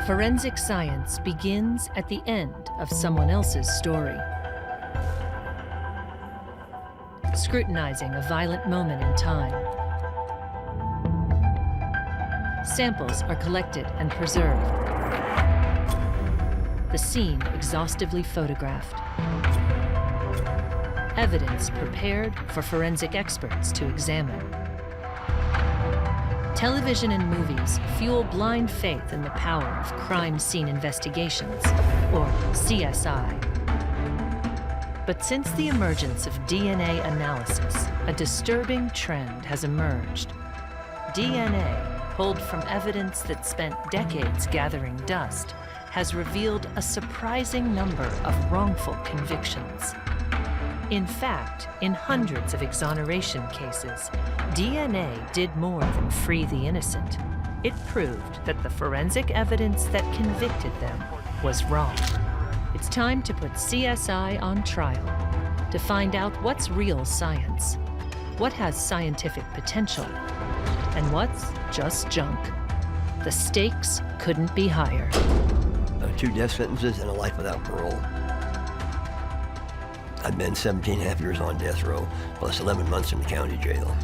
Forensic science begins at the end of someone else's story. Scrutinizing a violent moment in time. Samples are collected and preserved. The scene exhaustively photographed. Evidence prepared for forensic experts to examine. Television and movies fuel blind faith in the power of crime scene investigations, or CSI. But since the emergence of DNA analysis, a disturbing trend has emerged. DNA, pulled from evidence that spent decades gathering dust, has revealed a surprising number of wrongful convictions. In fact, in hundreds of exoneration cases, DNA did more than free the innocent. It proved that the forensic evidence that convicted them was wrong. It's time to put CSI on trial to find out what's real science, what has scientific potential, and what's just junk. The stakes couldn't be higher. 2 death sentences and a life without parole. I've been 17.5 years on death row, plus 11 months in the county jail.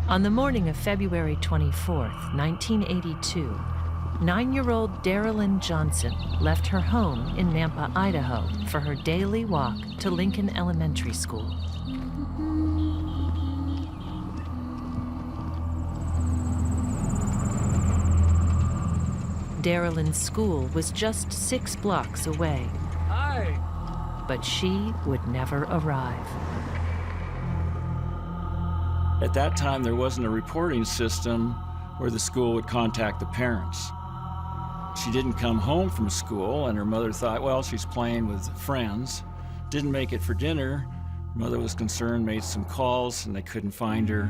On the morning of February 24th, 1982, 9-year-old Darilyn Johnson left her home in Nampa, Idaho, for her daily walk to Lincoln Elementary School. Darilyn's school was just 6 blocks away. Hi. But she would never arrive. At that time, there wasn't a reporting system where the school would contact the parents. She didn't come home from school, and her mother thought, well, she's playing with friends. Didn't make it for dinner. Her mother was concerned, made some calls, and they couldn't find her.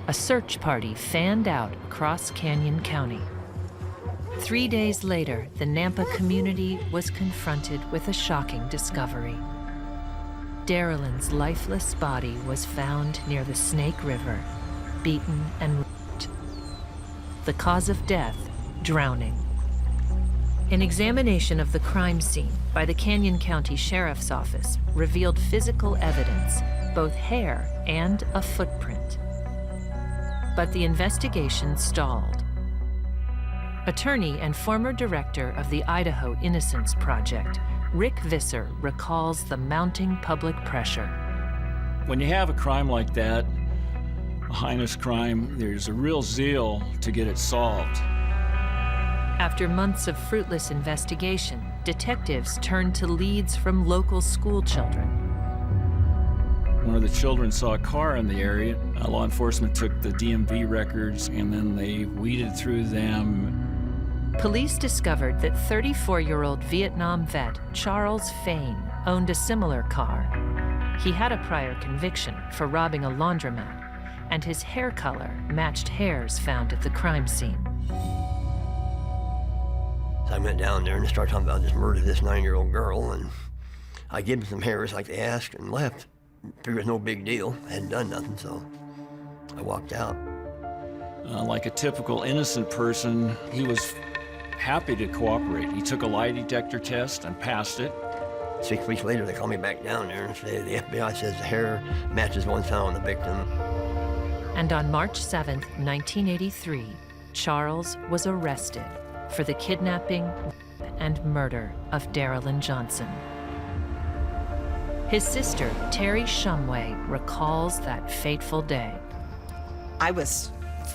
A search party fanned out across Canyon County. 3 days later, the Nampa community was confronted with a shocking discovery. Darilyn's lifeless body was found near the Snake River, beaten and raped. The cause of death, drowning. An examination of the crime scene by the Canyon County Sheriff's Office revealed physical evidence, both hair and a footprint. But the investigation stalled. Attorney and former director of the Idaho Innocence Project, Rick Visser, recalls the mounting public pressure. When you have a crime like that, a heinous crime, there's a real zeal to get it solved. After months of fruitless investigation, detectives turned to leads from local school children. One of the children saw a car in the area. Law enforcement took the DMV records and then they weeded through them. Police discovered that 34-year-old Vietnam vet Charles Fain owned a similar car. He had a prior conviction for robbing a laundromat, and his hair color matched hairs found at the crime scene. So I went down there and started talking about this murder of this 9-year-old girl, and I gave them some hairs like they asked and left. Figured it was no big deal. I hadn't done nothing, so I walked out. Like a typical innocent person, he was happy to cooperate. He took a lie detector test and passed it. 6 weeks later, they called me back down there and said, the FBI says the hair matches one found on the victim. And on March 7th, 1983, Charles was arrested for the kidnapping and murder of Darilyn Johnson. His sister, Terry Shumway, recalls that fateful day. I was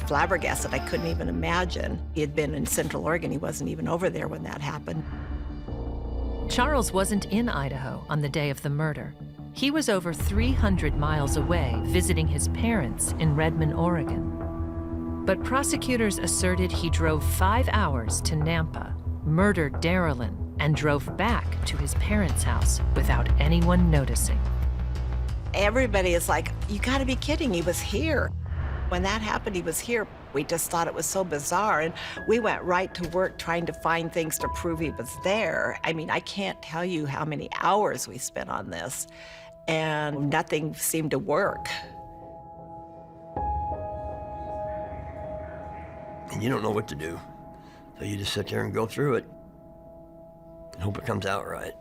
flabbergasted. I couldn't even imagine. He had been in Central Oregon. He wasn't even over there when that happened. Charles wasn't in Idaho on the day of the murder. He was over 300 miles away visiting his parents in Redmond, Oregon. But prosecutors asserted he drove 5 hours to Nampa, murdered Darilyn, and drove back to his parents' house without anyone noticing. Everybody is like, you gotta be kidding, he was here. When that happened, he was here. We just thought it was so bizarre, and we went right to work trying to find things to prove he was there. I mean, I can't tell you how many hours we spent on this, and nothing seemed to work. And you don't know what to do. So you just sit there and go through it and hope it comes out right.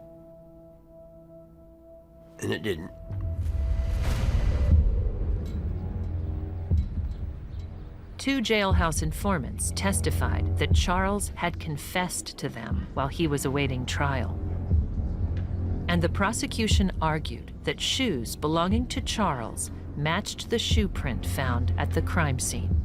And it didn't. Two jailhouse informants testified that Charles had confessed to them while he was awaiting trial. And the prosecution argued that shoes belonging to Charles matched the shoe print found at the crime scene.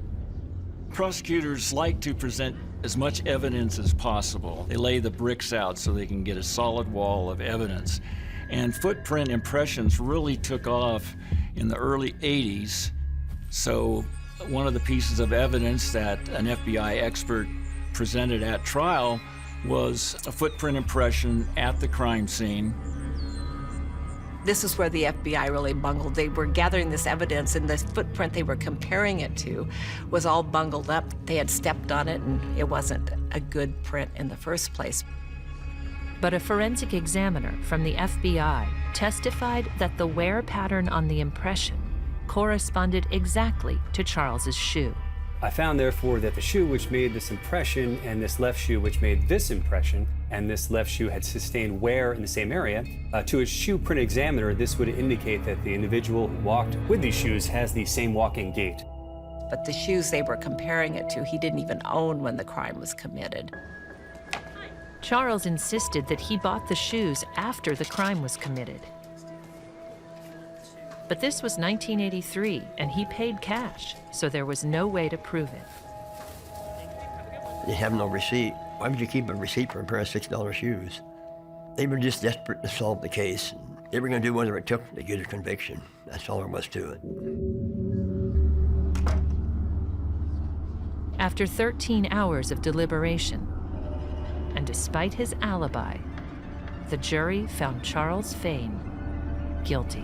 Prosecutors like to present as much evidence as possible. They lay the bricks out so they can get a solid wall of evidence. And footprint impressions really took off in the early 80s. So one of the pieces of evidence that an FBI expert presented at trial was a footprint impression at the crime scene. This is where the FBI really bungled. They were gathering this evidence, and the footprint they were comparing it to was all bungled up. They had stepped on it, and it wasn't a good print in the first place. But a forensic examiner from the FBI testified that the wear pattern on the impression corresponded exactly to Charles's shoe. I found, therefore, that the shoe which made this impression and this left shoe which made this impression, and this left shoe had sustained wear in the same area. To a shoe print examiner, this would indicate that the individual who walked with these shoes has the same walking gait. But the shoes they were comparing it to, he didn't even own when the crime was committed. Charles insisted that he bought the shoes after the crime was committed. But this was 1983, and he paid cash, so there was no way to prove it. They have no receipt. Why would you keep a receipt for a pair of $6 shoes? They were just desperate to solve the case. They were going to do whatever it took to get a conviction. That's all there was to it. After 13 hours of deliberation, and despite his alibi, the jury found Charles Fain guilty.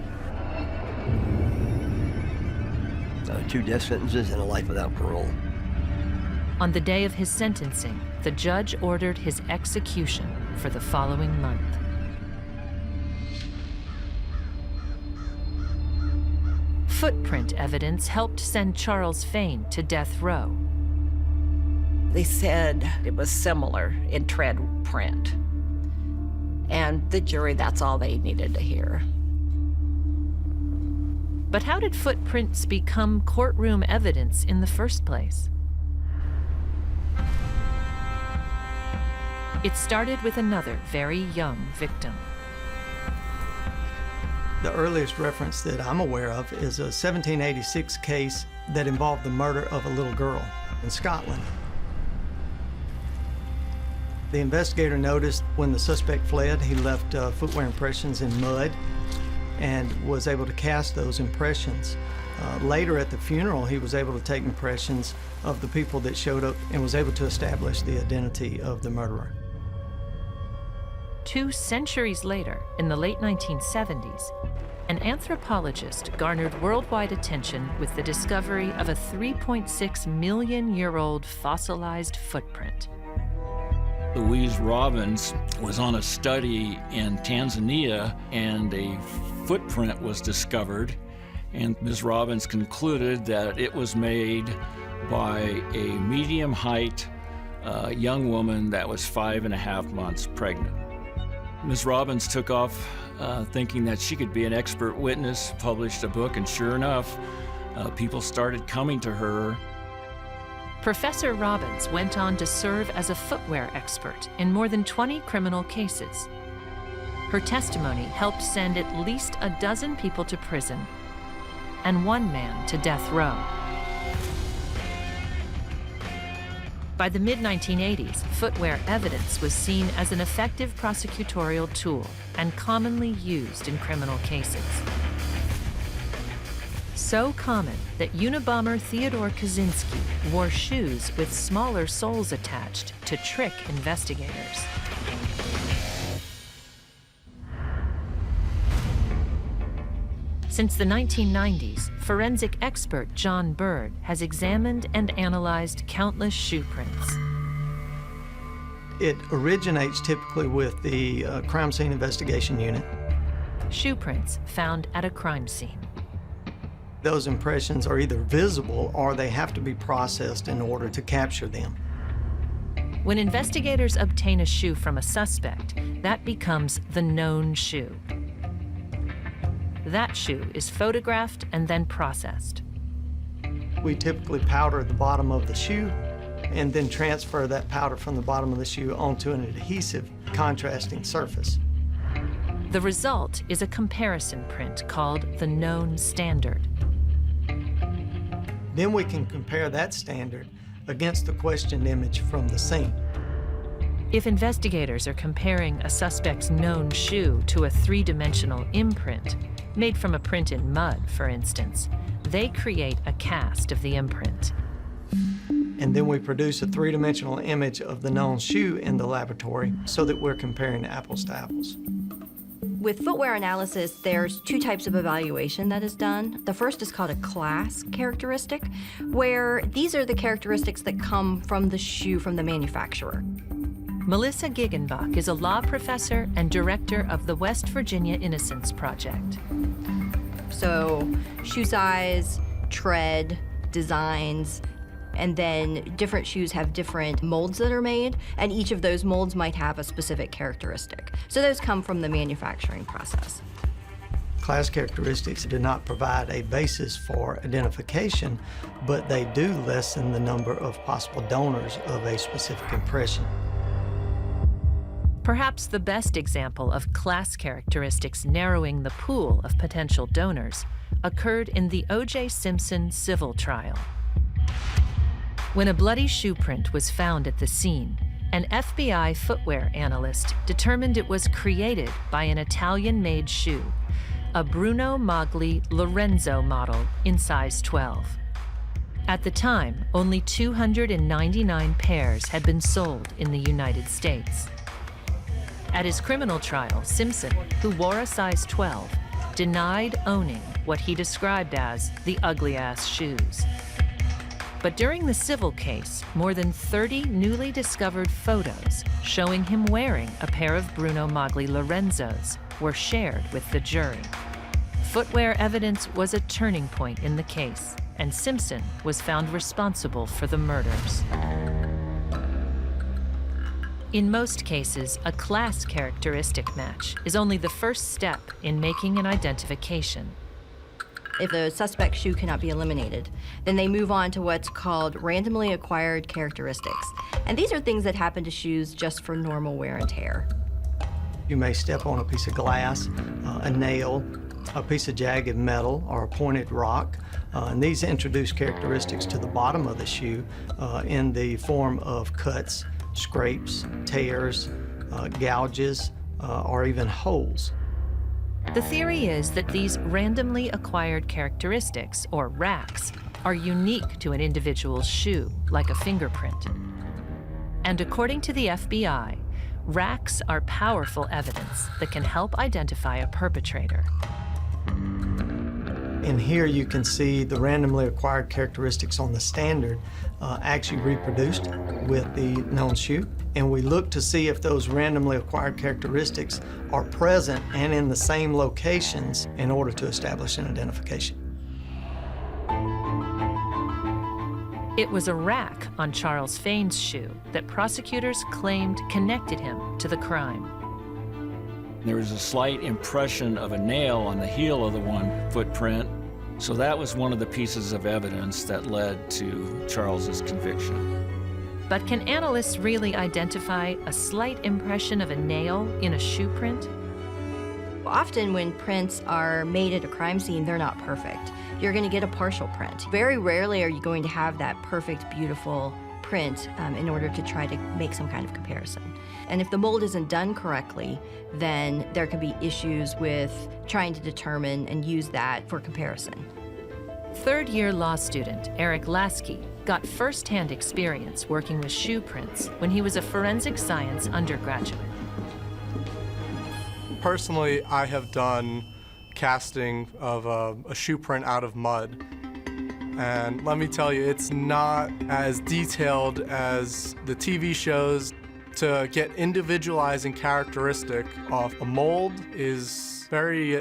2 death sentences and a life without parole. On the day of his sentencing, the judge ordered his execution for the following month. Footprint evidence helped send Charles Fain to death row. They said it was similar in tread print. And the jury, that's all they needed to hear. But how did footprints become courtroom evidence in the first place? It started with another very young victim. The earliest reference that I'm aware of is a 1786 case that involved the murder of a little girl in Scotland. The investigator noticed when the suspect fled, he left footwear impressions in mud and was able to cast those impressions. Later at the funeral, he was able to take impressions of the people that showed up and was able to establish the identity of the murderer. 2 centuries later, in the late 1970s, an anthropologist garnered worldwide attention with the discovery of a 3.6 million-year-old fossilized footprint. Louise Robbins was on a study in Tanzania, and a footprint was discovered, and Ms. Robbins concluded that it was made by a medium-height young woman that was 5.5 months pregnant. Ms. Robbins took off thinking that she could be an expert witness, published a book, and sure enough, people started coming to her. Professor Robbins went on to serve as a footwear expert in more than 20 criminal cases. Her testimony helped send at least a dozen people to prison and 1 man to death row. By the mid-1980s, footwear evidence was seen as an effective prosecutorial tool and commonly used in criminal cases. so common that Unabomber Theodore Kaczynski wore shoes with smaller soles attached to trick investigators. Since the 1990s, forensic expert John Bird has examined and analyzed countless shoe prints. It originates typically with the crime scene investigation unit. Shoe prints found at a crime scene. Those impressions are either visible or they have to be processed in order to capture them. When investigators obtain a shoe from a suspect, that becomes the known shoe. That shoe is photographed and then processed. We typically powder the bottom of the shoe and then transfer that powder from the bottom of the shoe onto an adhesive contrasting surface. The result is a comparison print called the known standard. Then we can compare that standard against the questioned image from the scene. If investigators are comparing a suspect's known shoe to a three-dimensional imprint, made from a print in mud, for instance, they create a cast of the imprint. And then we produce a three-dimensional image of the known shoe in the laboratory so that we're comparing apples to apples. With footwear analysis, there's two types of evaluation that is done. The first is called a class characteristic, where these are the characteristics that come from the shoe from the manufacturer. Melissa Giggenbach is a law professor and director of the West Virginia Innocence Project. So shoe size, tread, designs, and then different shoes have different molds that are made, and each of those molds might have a specific characteristic. So those come from the manufacturing process. Class characteristics do not provide a basis for identification, but they do lessen the number of possible donors of a specific impression. Perhaps the best example of class characteristics narrowing the pool of potential donors occurred in the O.J. Simpson civil trial. When a bloody shoe print was found at the scene, an FBI footwear analyst determined it was created by an Italian-made shoe, a Bruno Magli Lorenzo model in size 12. At the time, only 299 pairs had been sold in the United States. At his criminal trial, Simpson, who wore a size 12, denied owning what he described as the ugly-ass shoes. But during the civil case, more than 30 newly discovered photos showing him wearing a pair of Bruno Magli Lorenzos were shared with the jury. Footwear evidence was a turning point in the case, and Simpson was found responsible for the murders. In most cases, a class characteristic match is only the first step in making an identification. If the suspect's shoe cannot be eliminated, then they move on to what's called randomly acquired characteristics. And these are things that happen to shoes just for normal wear and tear. You may step on a piece of glass, a nail, a piece of jagged metal, or a pointed rock. And these introduce characteristics to the bottom of the shoe in the form of cuts, scrapes, tears, gouges, or even holes. The theory is that these randomly acquired characteristics, or RACs, are unique to an individual's shoe, like a fingerprint. And according to the FBI, RACs are powerful evidence that can help identify a perpetrator. And here you can see the randomly acquired characteristics on the standard actually reproduced with the known shoe. And we look to see if those randomly acquired characteristics are present and in the same locations in order to establish an identification. It was a rack on Charles Fain's shoe that prosecutors claimed connected him to the crime. There was a slight impression of a nail on the heel of the one footprint, so that was one of the pieces of evidence that led to Charles's conviction. But can analysts really identify a slight impression of a nail in a shoe print? Often when prints are made at a crime scene, they're not perfect. You're going to get a partial print. Very rarely are you going to have that perfect, beautiful print in order to try to make some kind of comparison. And if the mold isn't done correctly, then there can be issues with trying to determine and use that for comparison. Third-year law student Eric Lasky got first-hand experience working with shoe prints when he was a forensic science undergraduate. Personally, I have done casting of a shoe print out of mud. And let me tell you, it's not as detailed as the TV shows. To get individualized and characteristic of a mold is very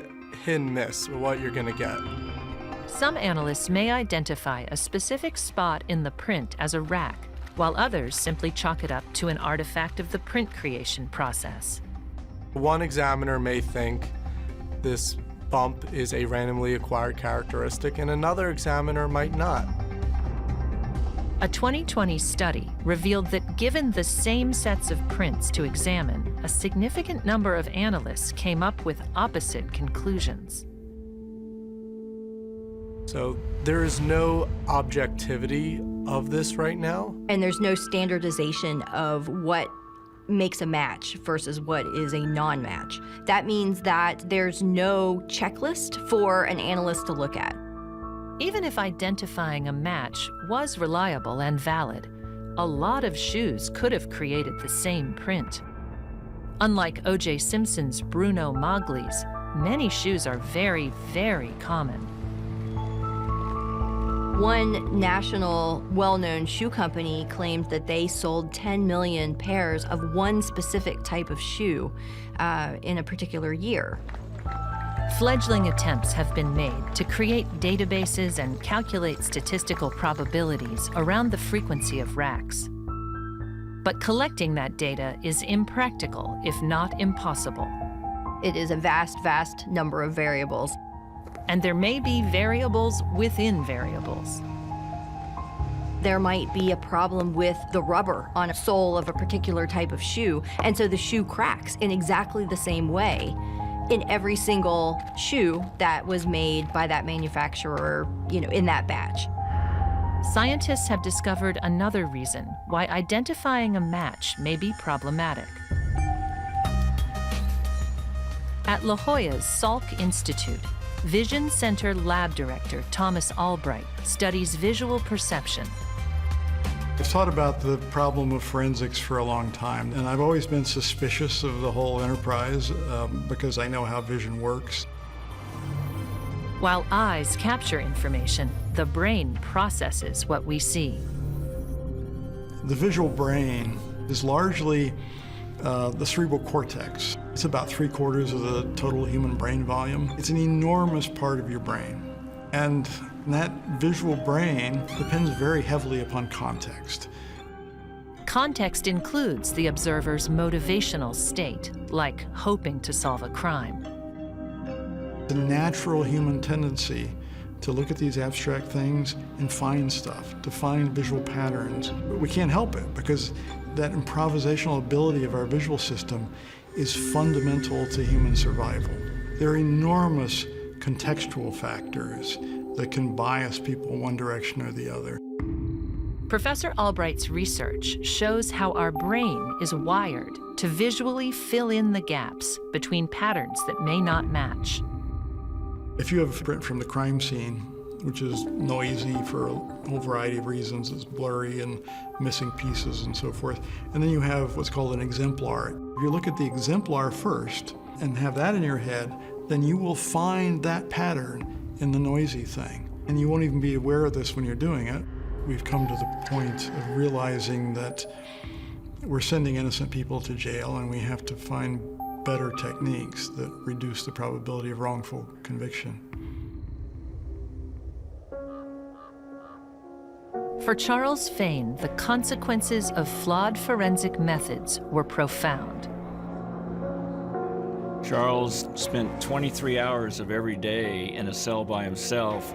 hit and miss with what you're gonna get. Some analysts may identify a specific spot in the print as a rack, while others simply chalk it up to an artifact of the print creation process. One examiner may think this bump is a randomly acquired characteristic, and another examiner might not. A 2020 study revealed that given the same sets of prints to examine, a significant number of analysts came up with opposite conclusions. So there is no objectivity of this right now. And there's no standardization of what makes a match versus what is a non-match. That means that there's no checklist for an analyst to look at. Even if identifying a match was reliable and valid, a lot of shoes could have created the same print. Unlike O.J. Simpson's Bruno Magli's, many shoes are very, very common. One national well-known shoe company claimed that they sold 10 million pairs of one specific type of shoe in a particular year. Fledgling attempts have been made to create databases and calculate statistical probabilities around the frequency of racks. But collecting that data is impractical, if not impossible. It is a vast, vast number of variables. And there may be variables within variables. There might be a problem with the rubber on a sole of a particular type of shoe, and so the shoe cracks in exactly the same way in every single shoe that was made by that manufacturer, in that batch. Scientists have discovered another reason why identifying a match may be problematic. At La Jolla's Salk Institute, Vision Center Lab Director Thomas Albright studies visual perception. I've thought about the problem of forensics for a long time, and I've always been suspicious of the whole enterprise because I know how vision works. While eyes capture information, the brain processes what we see. The visual brain is largely the cerebral cortex. It's about 3/4 of the total human brain volume. It's an enormous part of your brain. And that visual brain depends very heavily upon context. Context includes the observer's motivational state, like hoping to solve a crime. The natural human tendency to look at these abstract things and find stuff, to find visual patterns. But we can't help it because that improvisational ability of our visual system is fundamental to human survival. There are enormous contextual factors that can bias people one direction or the other. Professor Albright's research shows how our brain is wired to visually fill in the gaps between patterns that may not match. If you have a print from the crime scene, which is noisy for a whole variety of reasons, it's blurry and missing pieces and so forth, and then you have what's called an exemplar. If you look at the exemplar first and have that in your head, then you will find that pattern in the noisy thing. And you won't even be aware of this when you're doing it. We've come to the point of realizing that we're sending innocent people to jail, and we have to find better techniques that reduce the probability of wrongful conviction. For Charles Fain, the consequences of flawed forensic methods were profound. Charles spent 23 hours of every day in a cell by himself.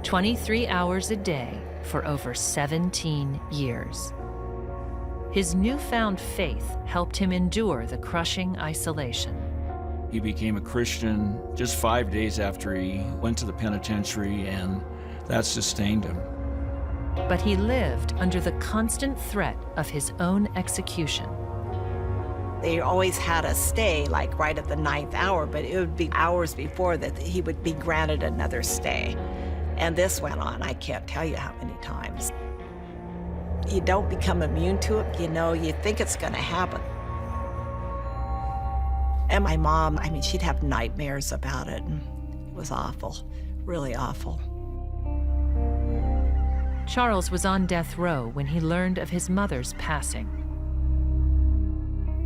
23 hours a day for over 17 years. His newfound faith helped him endure the crushing isolation. He became a Christian just 5 days after he went to the penitentiary, and that sustained him. But he lived under the constant threat of his own execution. They always had us stay, like right at the 9th hour, but it would be hours before that he would be granted another stay. And this went on, I can't tell you how many times. You don't become immune to it, you think it's gonna happen. And my mom, she'd have nightmares about it, and it was awful, really awful. Charles was on death row when he learned of his mother's passing.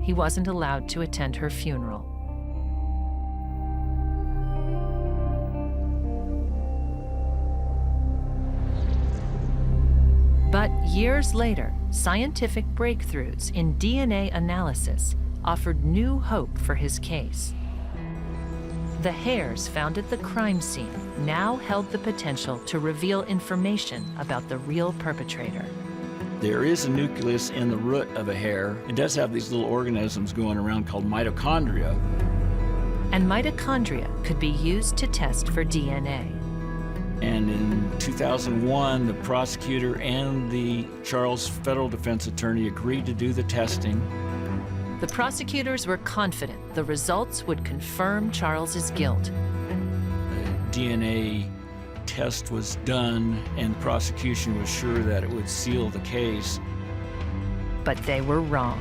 He wasn't allowed to attend her funeral. But years later, scientific breakthroughs in DNA analysis offered new hope for his case. The hairs found at the crime scene now held the potential to reveal information about the real perpetrator. There is a nucleus in the root of a hair. It does have these little organisms going around called mitochondria. And mitochondria could be used to test for DNA. And in 2001, the prosecutor and the Charles federal defense attorney agreed to do the testing. The prosecutors were confident the results would confirm Charles's guilt. The DNA test was done, and the prosecution was sure that it would seal the case. But they were wrong.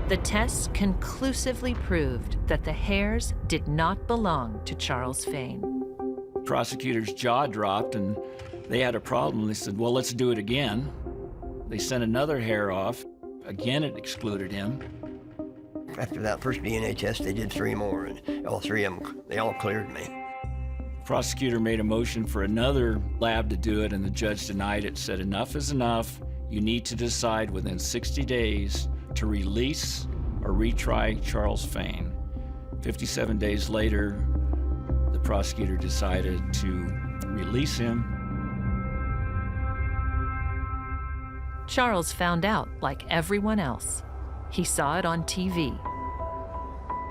The tests conclusively proved that the hairs did not belong to Charles Fain. The prosecutor's jaw dropped, and they had a problem. They said, well, let's do it again. They sent another hair off. Again, it excluded him. After that first DNA test, they did 3 more, and all 3 of them, they all cleared me. The prosecutor made a motion for another lab to do it, and the judge denied it, said enough is enough. You need to decide within 60 days to release or retry Charles Fain. 57 days later, the prosecutor decided to release him. Charles found out like everyone else. He saw it on TV.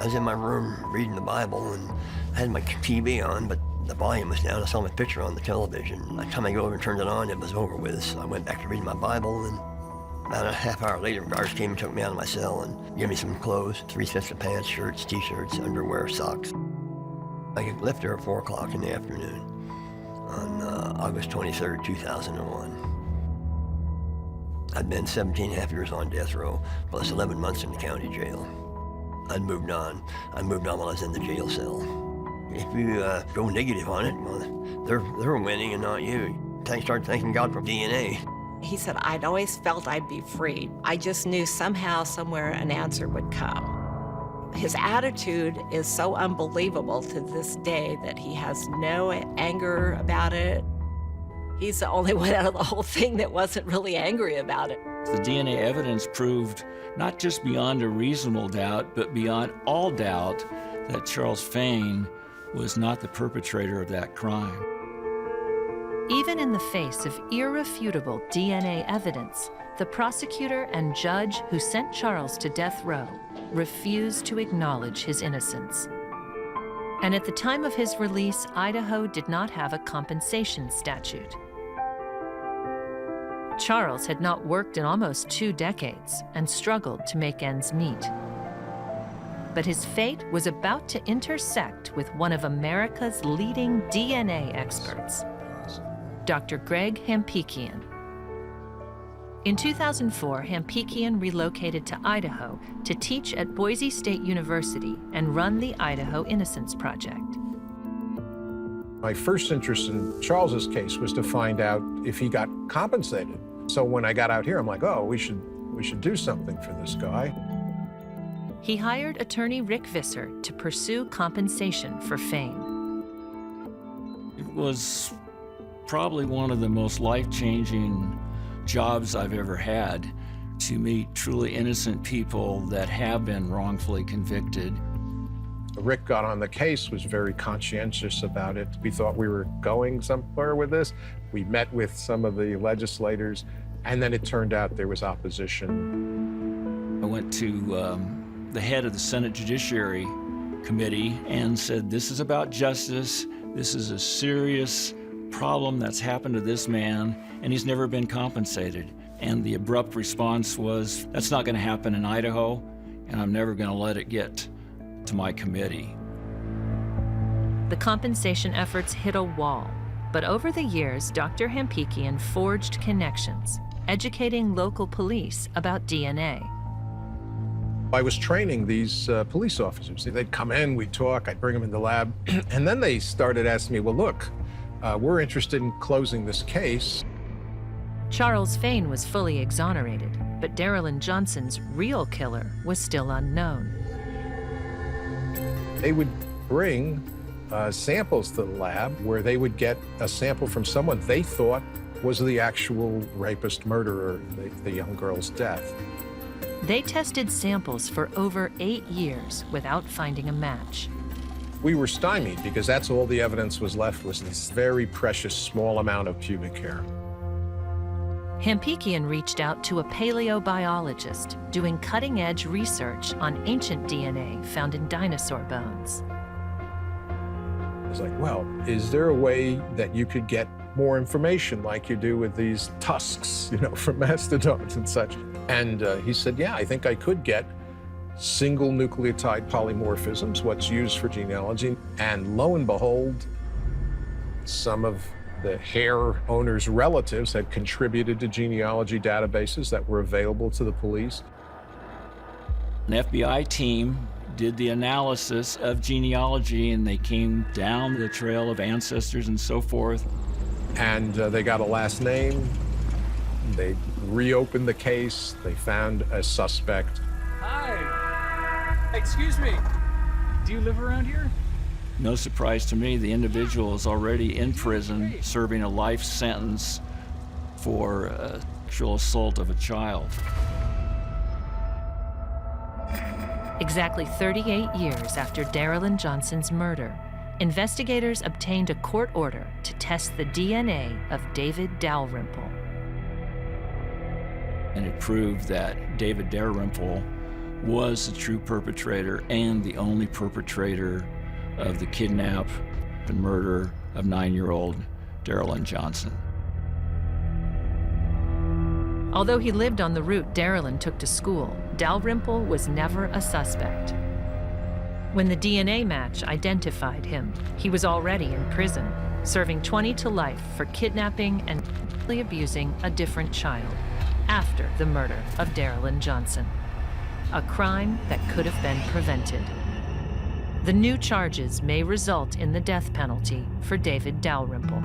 I was in my room reading the Bible, and I had my TV on, but the volume was down. I saw my picture on the television. By the time I go over and turned it on, it was over with. So I went back to reading my Bible, and about a half hour later, guards came and took me out of my cell and gave me some clothes, 3 sets of pants, shirts, t-shirts, underwear, socks. I left there at 4 o'clock in the afternoon on August 23rd, 2001. I'd been 17 and a half years on death row, plus 11 months in the county jail. I'd moved on. I moved on while I was in the jail cell. If you go negative on it, well, they're winning and not you. Start thanking God for DNA. He said, I'd always felt I'd be free. I just knew somehow, somewhere, an answer would come. His attitude is so unbelievable to this day that he has no anger about it. He's the only one out of the whole thing that wasn't really angry about it. The DNA evidence proved not just beyond a reasonable doubt, but beyond all doubt that Charles Fain was not the perpetrator of that crime. Even in the face of irrefutable DNA evidence, the prosecutor and judge who sent Charles to death row refused to acknowledge his innocence. And at the time of his release, Idaho did not have a compensation statute. Charles had not worked in almost 2 decades and struggled to make ends meet. But his fate was about to intersect with one of America's leading DNA experts, Dr. Greg Hampikian. In 2004, Hampikian relocated to Idaho to teach at Boise State University and run the Idaho Innocence Project. My first interest in Charles's case was to find out if he got compensated. So when I got out here, I'm like, oh, we should do something for this guy. He hired attorney Rick Visser to pursue compensation for Fain. It was probably one of the most life-changing jobs I've ever had, to meet truly innocent people that have been wrongfully convicted. Rick got on the case, was very conscientious about it. We thought we were going somewhere with this. We met with some of the legislators, and then it turned out there was opposition. I went to the head of the Senate Judiciary Committee and said, this is about justice. This is a serious problem that's happened to this man, and he's never been compensated. And the abrupt response was, that's not going to happen in Idaho, and I'm never going to let it get to my committee. The compensation efforts hit a wall. But over the years, Dr. Hampikian forged connections, educating local police about DNA. I was training these police officers. They'd come in, we'd talk, I'd bring them in the lab, and then they started asking me, well, look, we're interested in closing this case. Charles Fain was fully exonerated, but Darilyn Johnson's real killer was still unknown. They would bring samples to the lab where they would get a sample from someone they thought was the actual rapist murderer in the young girl's death. They tested samples for over 8 years without finding a match. We were stymied because that's all the evidence was left was this very precious small amount of pubic hair. Hampikian reached out to a paleobiologist doing cutting-edge research on ancient DNA found in dinosaur bones. I was like, well, is there a way that you could get more information like you do with these tusks, from mastodons and such? And he said, yeah, I think I could get single nucleotide polymorphisms, what's used for genealogy. And lo and behold, some of the hair owner's relatives had contributed to genealogy databases that were available to the police. An FBI team did the analysis of genealogy, and they came down the trail of ancestors and so forth. And they got a last name. They reopened the case. They found a suspect. Hi. Excuse me. Do you live around here? No surprise to me, the individual is already in prison serving a life sentence for sexual assault of a child. Exactly 38 years after Darilyn Johnson's murder, investigators obtained a court order to test the DNA of David Dalrymple. And it proved that David Dalrymple was the true perpetrator and the only perpetrator of the kidnap and murder of 9-year-old Darilyn Johnson. Although he lived on the route Darilyn took to school, Dalrymple was never a suspect. When the DNA match identified him, he was already in prison, serving 20 to life for kidnapping and abusing a different child after the murder of Darilyn Johnson, a crime that could have been prevented. The new charges may result in the death penalty for David Dalrymple.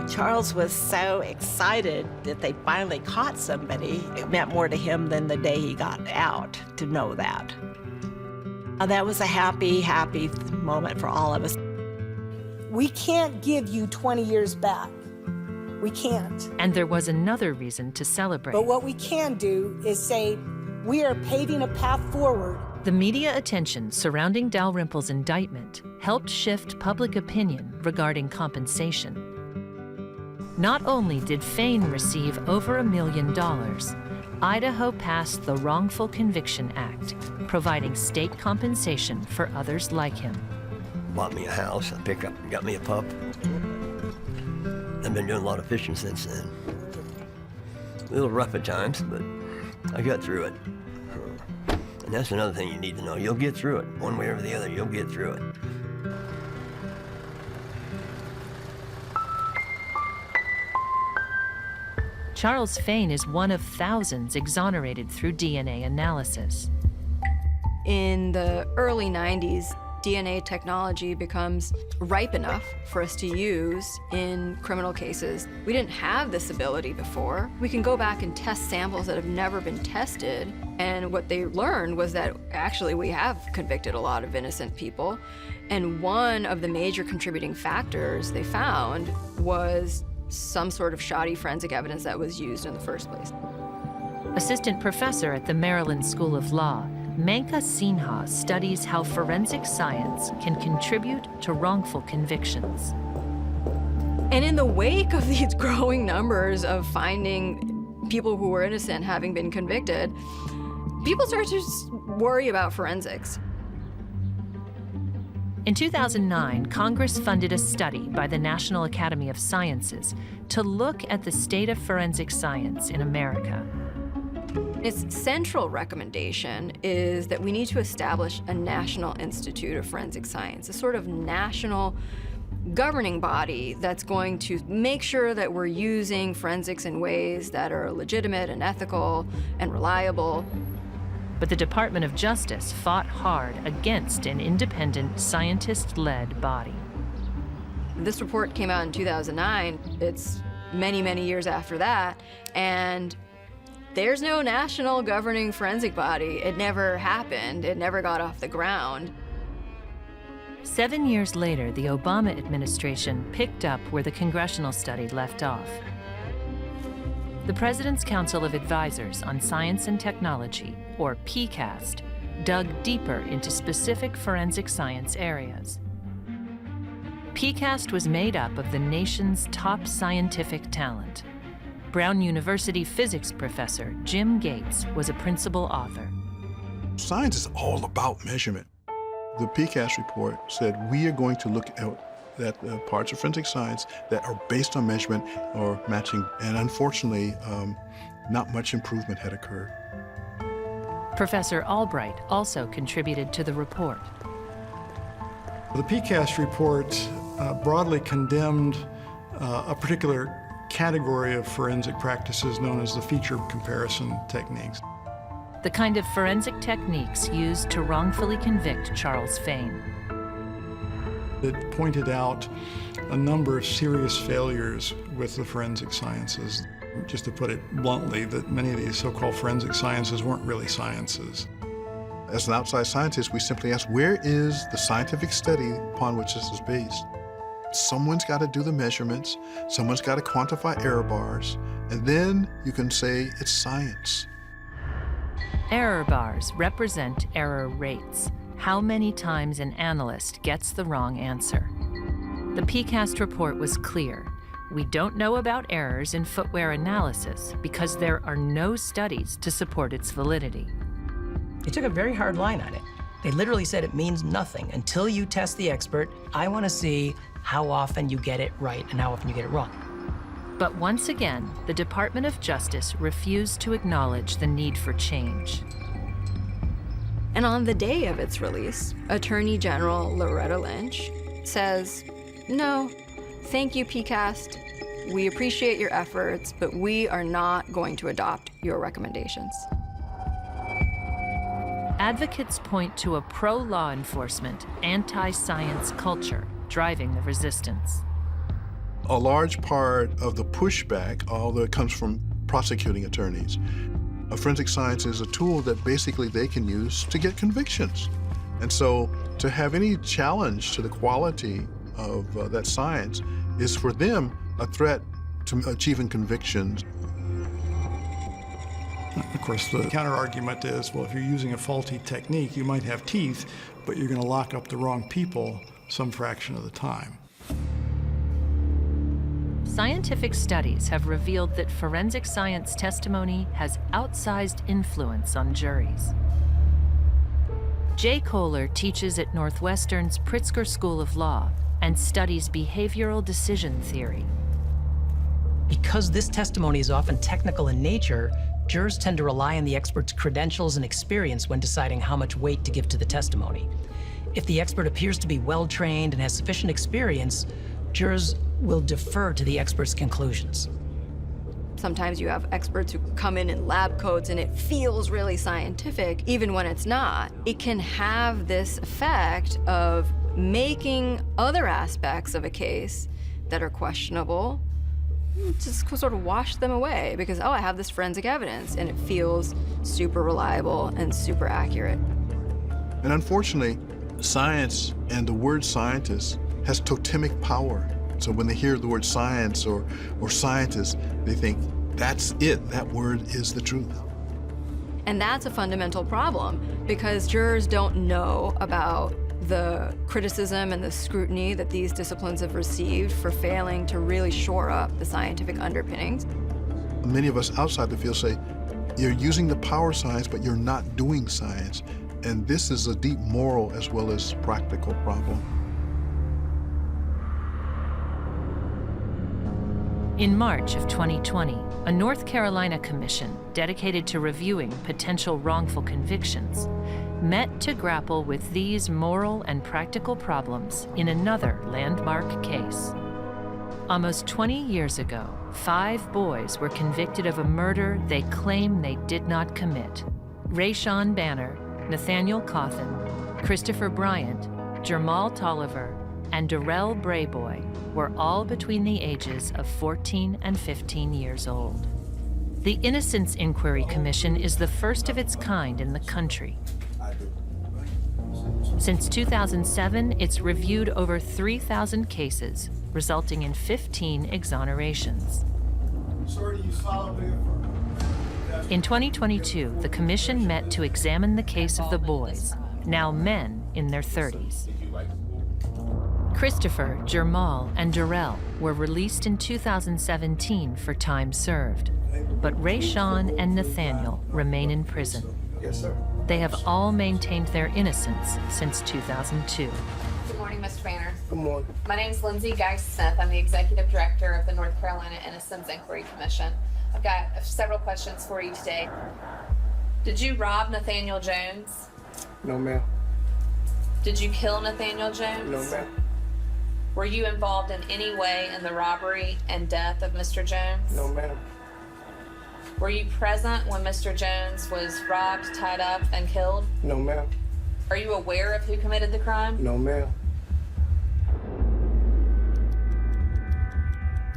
Charles was so excited that they finally caught somebody. It meant more to him than the day he got out to know that. That was a happy, happy moment for all of us. We can't give you 20 years back. We can't. And there was another reason to celebrate. But what we can do is say, we are paving a path forward. The media attention surrounding Dalrymple's indictment helped shift public opinion regarding compensation. Not only did Fain receive over $1 million, Idaho passed the Wrongful Conviction Act, providing state compensation for others like him. Bought me a house, a pickup, got me a pup. I've been doing a lot of fishing since then. A little rough at times, but I got through it. And that's another thing you need to know. You'll get through it. One way or the other, you'll get through it. Charles Fain is one of thousands exonerated through DNA analysis. In the early 90s, DNA technology becomes ripe enough for us to use in criminal cases. We didn't have this ability before. We can go back and test samples that have never been tested, and what they learned was that actually we have convicted a lot of innocent people, and one of the major contributing factors they found was some sort of shoddy forensic evidence that was used in the first place. Assistant professor at the Maryland School of Law, Manka Sinha studies how forensic science can contribute to wrongful convictions. And in the wake of these growing numbers of finding people who were innocent having been convicted, people started to worry about forensics. In 2009, Congress funded a study by the National Academy of Sciences to look at the state of forensic science in America. Its central recommendation is that we need to establish a National Institute of Forensic Science, a sort of national governing body that's going to make sure that we're using forensics in ways that are legitimate and ethical and reliable. But the Department of Justice fought hard against an independent, scientist-led body. This report came out in 2009. It's many, many years after that, and there's no national governing forensic body. It never happened. It never got off the ground. 7 years later, the Obama administration picked up where the congressional study left off. The President's Council of Advisors on Science and Technology, or PCAST, dug deeper into specific forensic science areas. PCAST was made up of the nation's top scientific talent. Brown University physics professor Jim Gates was a principal author. Science is all about measurement. The PCAST report said we are going to look at parts of forensic science that are based on measurement or matching, and unfortunately, not much improvement had occurred. Professor Albright also contributed to the report. The PCAST report broadly condemned a particular category of forensic practices known as the feature comparison techniques. The kind of forensic techniques used to wrongfully convict Charles Fain. It pointed out a number of serious failures with the forensic sciences. Just to put it bluntly, that many of these so-called forensic sciences weren't really sciences. As an outside scientist, we simply ask, where is the scientific study upon which this is based? Someone's got to do the measurements, someone's got to quantify error bars, and then you can say it's science. Error bars represent error rates, how many times an analyst gets the wrong answer. The PCAST report was clear. We don't know about errors in footwear analysis because there are no studies to support its validity. They took a very hard line on it. They literally said it means nothing until you test the expert. I want to see how often you get it right and how often you get it wrong. But once again, the Department of Justice refused to acknowledge the need for change. And on the day of its release, Attorney General Loretta Lynch says, "No, thank you, PCAST. We appreciate your efforts, but we are not going to adopt your recommendations." Advocates point to a pro-law enforcement, anti-science culture driving the resistance. A large part of the pushback, although it comes from prosecuting attorneys, forensic science is a tool that basically they can use to get convictions. And so to have any challenge to the quality of that science is for them a threat to achieving convictions. Of course, the counter-argument is, well, if you're using a faulty technique, you might have teeth, but you're going to lock up the wrong people some fraction of the time. Scientific studies have revealed that forensic science testimony has outsized influence on juries. Jay Kohler teaches at Northwestern's Pritzker School of Law and studies behavioral decision theory. Because this testimony is often technical in nature, jurors tend to rely on the expert's credentials and experience when deciding how much weight to give to the testimony. If the expert appears to be well-trained and has sufficient experience, jurors will defer to the expert's conclusions. Sometimes you have experts who come in lab coats and it feels really scientific, even when it's not. It can have this effect of making other aspects of a case that are questionable, just sort of wash them away because, oh, I have this forensic evidence and it feels super reliable and super accurate. And unfortunately, science and the word scientist has totemic power. So when they hear the word science or scientist, they think that's it, that word is the truth. And that's a fundamental problem because jurors don't know about the criticism and the scrutiny that these disciplines have received for failing to really shore up the scientific underpinnings. Many of us outside the field say, you're using the power science, but you're not doing science. And this is a deep moral as well as practical problem. In March of 2020, a North Carolina commission dedicated to reviewing potential wrongful convictions met to grapple with these moral and practical problems in another landmark case. Almost 20 years ago, 5 boys were convicted of a murder they claim they did not commit. Rayshawn Banner, Nathaniel Cawthon, Christopher Bryant, Jermal Tolliver, and Darrell Brayboy were all between the ages of 14 and 15 years old. The Innocence Inquiry Commission is the first of its kind in the country. Since 2007, it's reviewed over 3,000 cases, resulting in 15 exonerations. In 2022, the commission met to examine the case of the boys, now men in their 30s. Christopher, Jermal, and Darrell were released in 2017 for time served, but Rayshawn and Nathaniel remain in prison. Yes, sir. They have all maintained their innocence since 2002. Good morning, Mr. Banner. Good morning. My name is Lindsay Geist-Smith. I'm the Executive Director of the North Carolina Innocence Inquiry Commission. I've got several questions for you today. Did you rob Nathaniel Jones? No, ma'am. Did you kill Nathaniel Jones? No, ma'am. Were you involved in any way in the robbery and death of Mr. Jones? No, ma'am. Were you present when Mr. Jones was robbed, tied up, and killed? No, ma'am. Are you aware of who committed the crime? No, ma'am.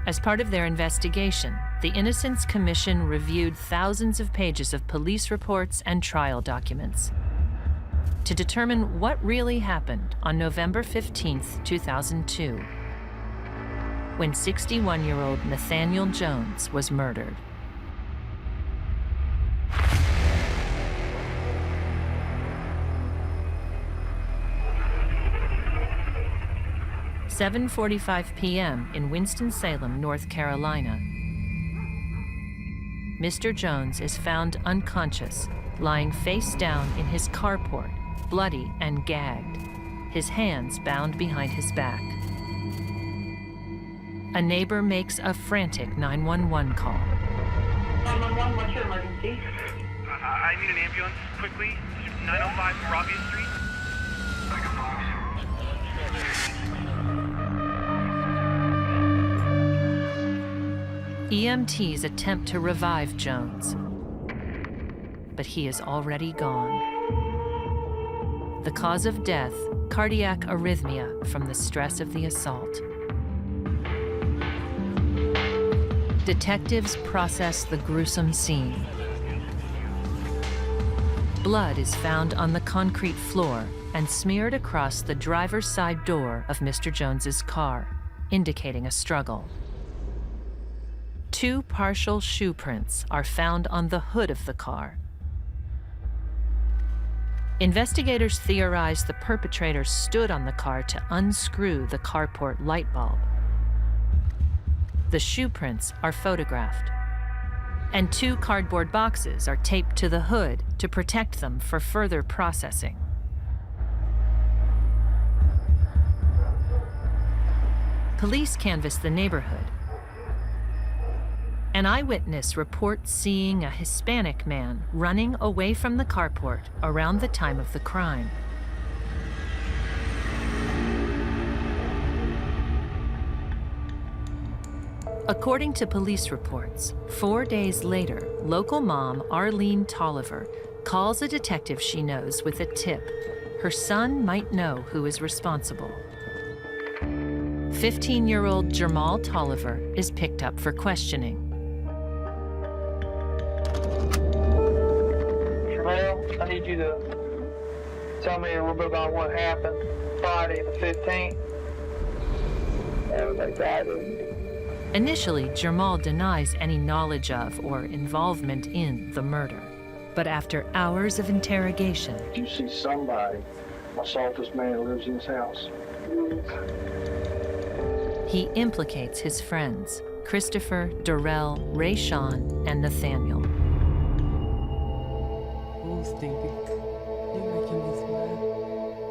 As part of their investigation, the Innocence Commission reviewed thousands of pages of police reports and trial documents to determine what really happened on November 15, 2002, when 61-year-old Nathaniel Jones was murdered. At 7:45 p.m. in Winston-Salem, North Carolina. Mr. Jones is found unconscious, lying face down in his carport, bloody and gagged, his hands bound behind his back. A neighbor makes a frantic 911 call. 911, what's your emergency? I need an ambulance quickly. 905 Rabia Street. EMTs attempt to revive Jones, but he is already gone. The cause of death, cardiac arrhythmia from the stress of the assault. Detectives process the gruesome scene. Blood is found on the concrete floor and smeared across the driver's side door of Mr. Jones's car, indicating a struggle. 2 partial shoe prints are found on the hood of the car. Investigators theorize the perpetrator stood on the car to unscrew the carport light bulb. The shoe prints are photographed, and 2 cardboard boxes are taped to the hood to protect them for further processing. Police canvass the neighborhood. An eyewitness reports seeing a Hispanic man running away from the carport around the time of the crime. According to police reports, 4 days later, local mom Arlene Tolliver calls a detective she knows with a tip. Her son might know who is responsible. 15-year-old Jermal Tolliver is picked up for questioning. I need you to tell me a little bit about what happened Friday the 15th. Everybody died. Initially, Jermal denies any knowledge of or involvement in the murder. But after hours of interrogation, You see somebody. I saw this man who lives in this house. he implicates his friends, Christopher, Darrell, Rayshawn, and Nathaniel.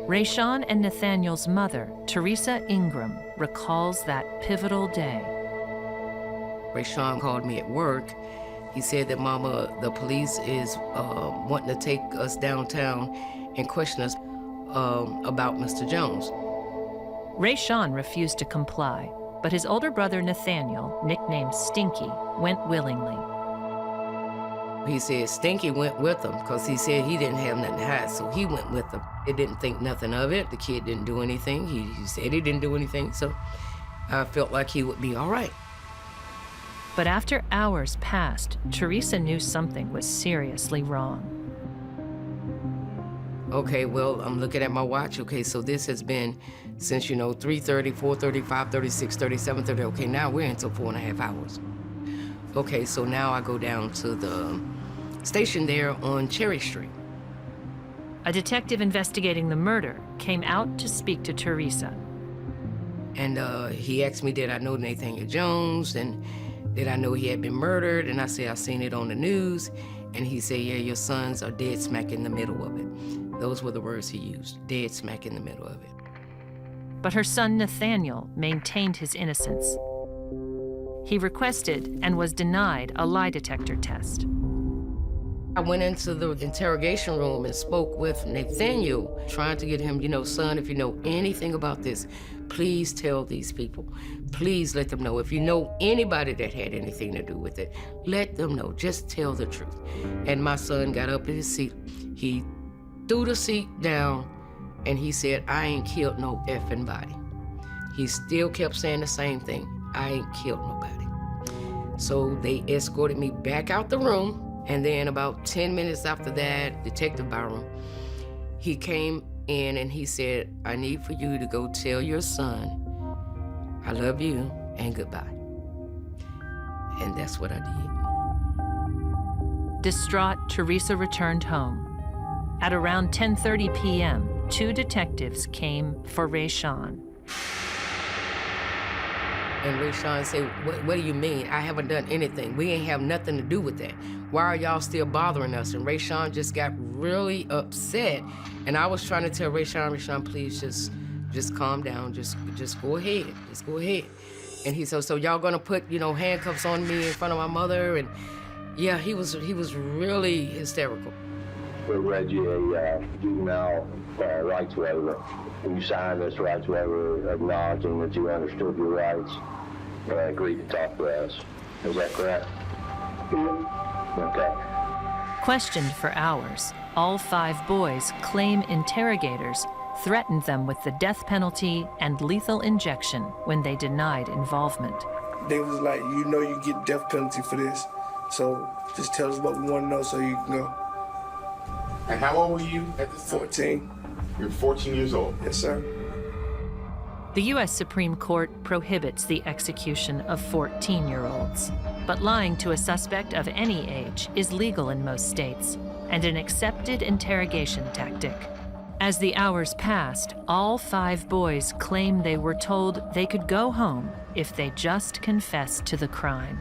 Rayshawn and Nathaniel's mother, Teresa Ingram, recalls that pivotal day. Rayshawn called me at work. He said that, Mama, the police is wanting to take us downtown and question us about Mr. Jones. Ray Sean refused to comply, but his older brother Nathaniel, nicknamed Stinky, went willingly. He said Stinky went with him because he said he didn't have nothing to hide, so he went with him. He didn't think nothing of it. The kid didn't do anything. He said he didn't do anything, so I felt like he would be all right. But after hours passed, Teresa knew something was seriously wrong. Okay, well, I'm looking at my watch. Okay, so this has been since, 3:30, 4:30, 5:30, 6:30, 7:30. Okay, now we're into 4.5 hours. Okay, so now I go down to the station there on Cherry Street. A detective investigating the murder came out to speak to Teresa. And he asked me, did I know Nathaniel Jones? And did I know he had been murdered? And I said, I seen it on the news. And he said, yeah, your sons are dead smack in the middle of it. Those were the words he used, dead smack in the middle of it. But her son Nathaniel maintained his innocence. He requested and was denied a lie detector test. I went into the interrogation room and spoke with Nathaniel, trying to get him, son, if you know anything about this, please tell these people. Please let them know. If you know anybody that had anything to do with it, let them know. Just tell the truth. And my son got up in his seat. He threw the seat down and he said, I ain't killed no effing body. He still kept saying the same thing. I ain't killed nobody. So they escorted me back out the room. And then about 10 minutes after that, Detective Byron, he came in and he said, I need for you to go tell your son, I love you and goodbye. And that's what I did. Distraught, Teresa returned home. At around 10:30 p.m., 2 detectives came for Ray Sean. And Ray Sean said, what do you mean? I haven't done anything. We ain't have nothing to do with that. Why are y'all still bothering us? And Ray Sean just got really upset. And I was trying to tell Ray Sean, please just calm down. Just go ahead. Just go ahead. And he said, so y'all gonna put, handcuffs on me in front of my mother? And yeah, he was really hysterical. We read you a juvenile rights waiver. You signed this rights waiver acknowledging that you understood your rights and agreed to talk to us. Is that correct? Okay. Questioned for hours, all 5 boys claim interrogators threatened them with the death penalty and lethal injection when they denied involvement. They was like, you get death penalty for this, so just tell us what we want to know so you can go. And how old were you at this time? 14. You're 14 years old? Yes, sir. The U.S. Supreme Court prohibits the execution of 14-year-olds, but lying to a suspect of any age is legal in most states and an accepted interrogation tactic. As the hours passed, all 5 boys claim they were told they could go home if they just confessed to the crime.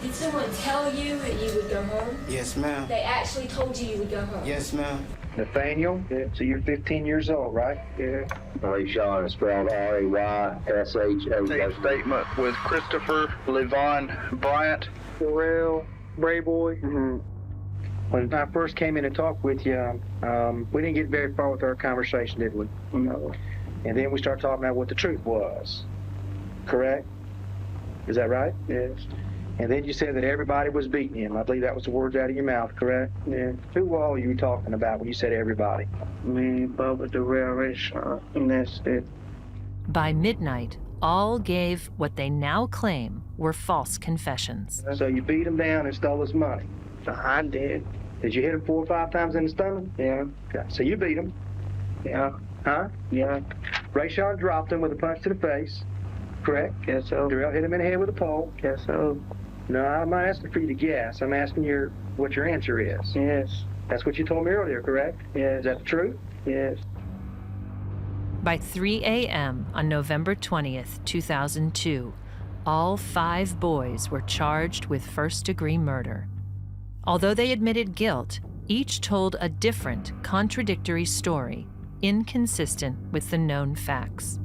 Did someone tell you that you would go home? Yes, ma'am. They actually told you would go home? Yes, ma'am. Nathaniel? Yeah. So you're 15 years old, right? Yeah. Ray Sean is spelled R-A-Y-S-H-O. Same statement with Christopher Levon Bryant. Darrell, Brayboy. Mm-hmm. When I first came in and talked with you, we didn't get very far with our conversation, did we? No. And then we started talking about what the truth was. Correct? Is that right? Yes. And then you said that everybody was beating him. I believe that was the words out of your mouth, correct? Yeah. Who all are you talking about when you said everybody? Me, Bubba, Darrell, Ray Sean, and that's it. By midnight, all gave what they now claim were false confessions. So you beat him down and stole his money? I did. Did you hit him 4 or 5 times in the stomach? Yeah. Okay. So you beat him? Yeah. Huh? Yeah. Ray Sean dropped him with a punch to the face, correct? Yes, so. Darrell hit him in the head with a pole. Yes, so. No, I'm not asking for you to guess. I'm asking what your answer is. Yes. That's what you told me earlier, correct? Yes. Is that the truth? Yes. By 3 a.m. on November 20th, 2002, all 5 boys were charged with first-degree murder. Although they admitted guilt, each told a different, contradictory story, inconsistent with the known facts.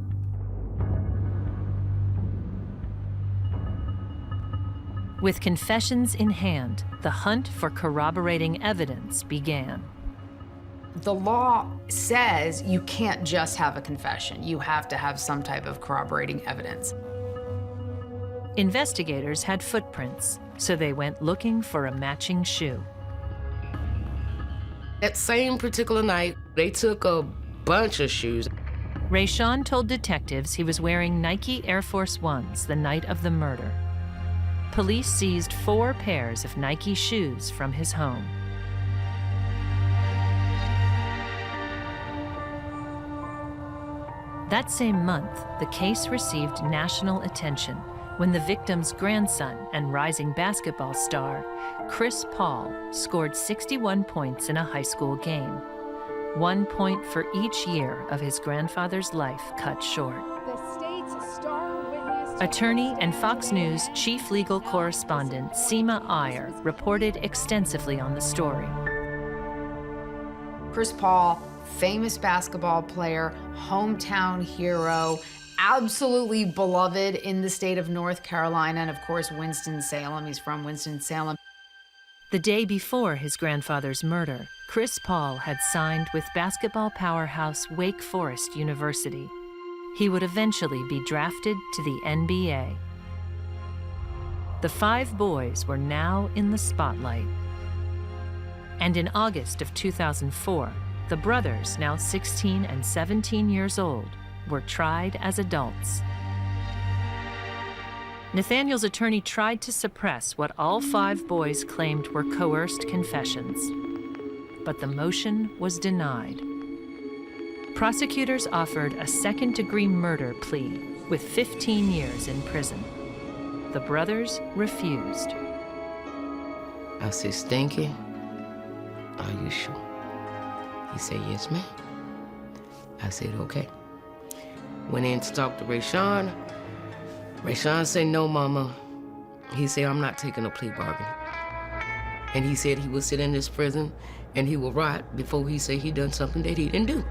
With confessions in hand, the hunt for corroborating evidence began. The law says you can't just have a confession. You have to have some type of corroborating evidence. Investigators had footprints, so they went looking for a matching shoe. That same particular night, they took a bunch of shoes. Rayshawn told detectives he was wearing Nike Air Force Ones the night of the murder. Police seized 4 pairs of Nike shoes from his home. That same month, the case received national attention when the victim's grandson and rising basketball star, Chris Paul, scored 61 points in a high school game. 1 point for each year of his grandfather's life cut short. The state's star witness. Attorney and Fox News chief legal correspondent Seema Iyer reported extensively on the story. Chris Paul, famous basketball player, hometown hero, absolutely beloved in the state of North Carolina, and of course, Winston Salem. He's from Winston-Salem. The day before his grandfather's murder, Chris Paul had signed with basketball powerhouse Wake Forest University. He would eventually be drafted to the NBA. The 5 boys were now in the spotlight. And in August of 2004, the brothers, now 16 and 17 years old, were tried as adults. Nathaniel's attorney tried to suppress what all 5 boys claimed were coerced confessions, but the motion was denied. Prosecutors offered a second-degree murder plea with 15 years in prison. The brothers refused. I said, Stinky, are you sure? He said, yes, ma'am. I said, okay. Went in to talk to Rayshawn. Rayshawn said, no, Mama. He said, I'm not taking a plea bargain. And he said he would sit in this prison and he would rot before he said he done something that he didn't do.